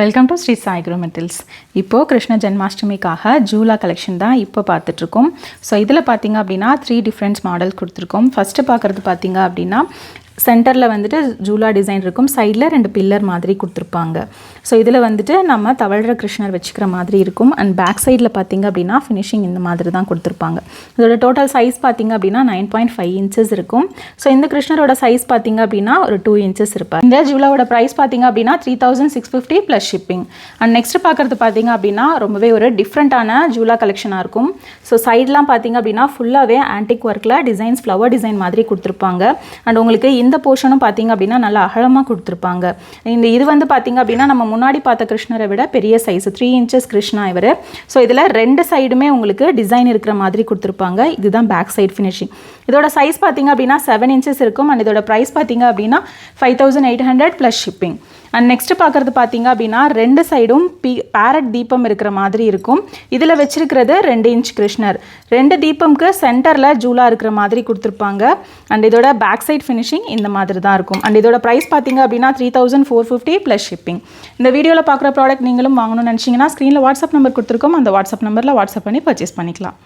Welcome to Sri Sai Guru metals. இப்போது கிருஷ்ண ஜென்மாஷ்டமிக்காக ஜூலா collection தான் இப்போ பார்த்துட்ருக்கோம். ஸோ இதில் பார்த்திங்க அப்படின்னா 3 டிஃப்ரெண்ட்ஸ் மாடல் கொடுத்துருக்கோம். ஃபஸ்ட்டு பார்க்குறது பார்த்திங்க அப்படின்னா சென்டரில் வந்துட்டு ஜூலா டிசைன் இருக்கும், சைடில் 2 பில்லர் மாதிரி கொடுத்துருப்பாங்க. ஸோ இதில் வந்துட்டு நம்ம தவழ்கிற கிருஷ்ணர் வச்சுக்கிற மாதிரி இருக்கும். அண்ட் பேக் சைடில் பார்த்திங்க அப்படின்னா ஃபினிஷிங் இந்த மாதிரி தான் கொடுத்துருப்பாங்க. இதோட டோட்டல் சைஸ் பார்த்திங்க அப்படின்னா 9.5 இன்ச்சஸ் இருக்கும். ஸோ இந்த கிருஷ்ணரோட சைஸ் பார்த்திங்க அப்படின்னா ஒரு 2 இன்ச்சஸ் இருப்பார். இந்த ஜூலாவோட ப்ரைஸ் பார்த்திங்க அப்படின்னா 3650 ப்ளஸ் ஷிப்பிங். அண்ட் நெக்ஸ்ட் பார்க்குறது பார்த்திங்க அப்படின்னா ரொம்பவே ஒரு டிஃப்ரெண்ட்டான ஜூலா கலெக்ஷனாக இருக்கும். ஸோ சைட்லாம் பார்த்திங்க அப்படின்னா ஃபுல்லாகவே ஆன்டிக் ஒர்க்கில் டிசைன்ஸ் ஃப்ளவர் டிசைன் மாதிரி கொடுத்துருப்பாங்க. அண்ட் உங்களுக்கு இந்த போர்ஷனும் பார்த்திங்க அப்படின்னா நல்லா அகலமாக கொடுத்துருப்பாங்க. இது வந்து பார்த்திங்க அப்படின்னா நம்ம முன்னாடி பார்த்த கிருஷ்ணரை விட பெரிய சைஸ் 3 இன்ச்சஸ் கிருஷ்ணா இவர். ஸோ இதில் 2 சைடுமே உங்களுக்கு டிசைன் இருக்கிற மாதிரி கொடுத்துருப்பாங்க. இதுதான் பேக் சைடு ஃபினிஷிங். இதோட சைஸ் பார்த்திங்க அப்படின்னா 7 இன்ச்சஸ் இருக்கும். அண்ட் இதோட ப்ரைஸ் பார்த்திங்க அப்படின்னா 5800 ப்ளஸ் ஷிப்பிங். அண்ட் நெக்ஸ்ட் பார்க்குறது பார்த்திங்க அப்படின்னா 2 சைடும் பேரட் தீபம் இருக்கிற மாதிரி இருக்கும். இதில் வச்சிருக்கிறது 2 இன்ச் கிருஷ்ணர். 2 தீபம்க்கு சென்டரில் ஜூலா இருக்கிற மாதிரி கொடுத்துருப்பாங்க. அண்ட் இதோட பேக் சைட் ஃபினிஷிங் இந்த மாதிரி தான் இருக்கும். அண்ட் இதோட ப்ரைஸ் பார்த்திங்க அப்படின்னா 3450 ப்ளஸ் ஷிப்பிங். இந்த வீடியோவில் பார்க்குற ப்ராடக்ட் நீங்களும் வாங்கணும்னு நினச்சிங்கன்னா ஸ்க்ரீனில் வாட்ஸ்அப் நம்பர் கொடுத்துருக்கோம். அந்த வாட்ஸ்அப் நம்பரில் வாட்ஸ்அப் பண்ணி பர்ச்சேஸ் பண்ணிக்கலாம்.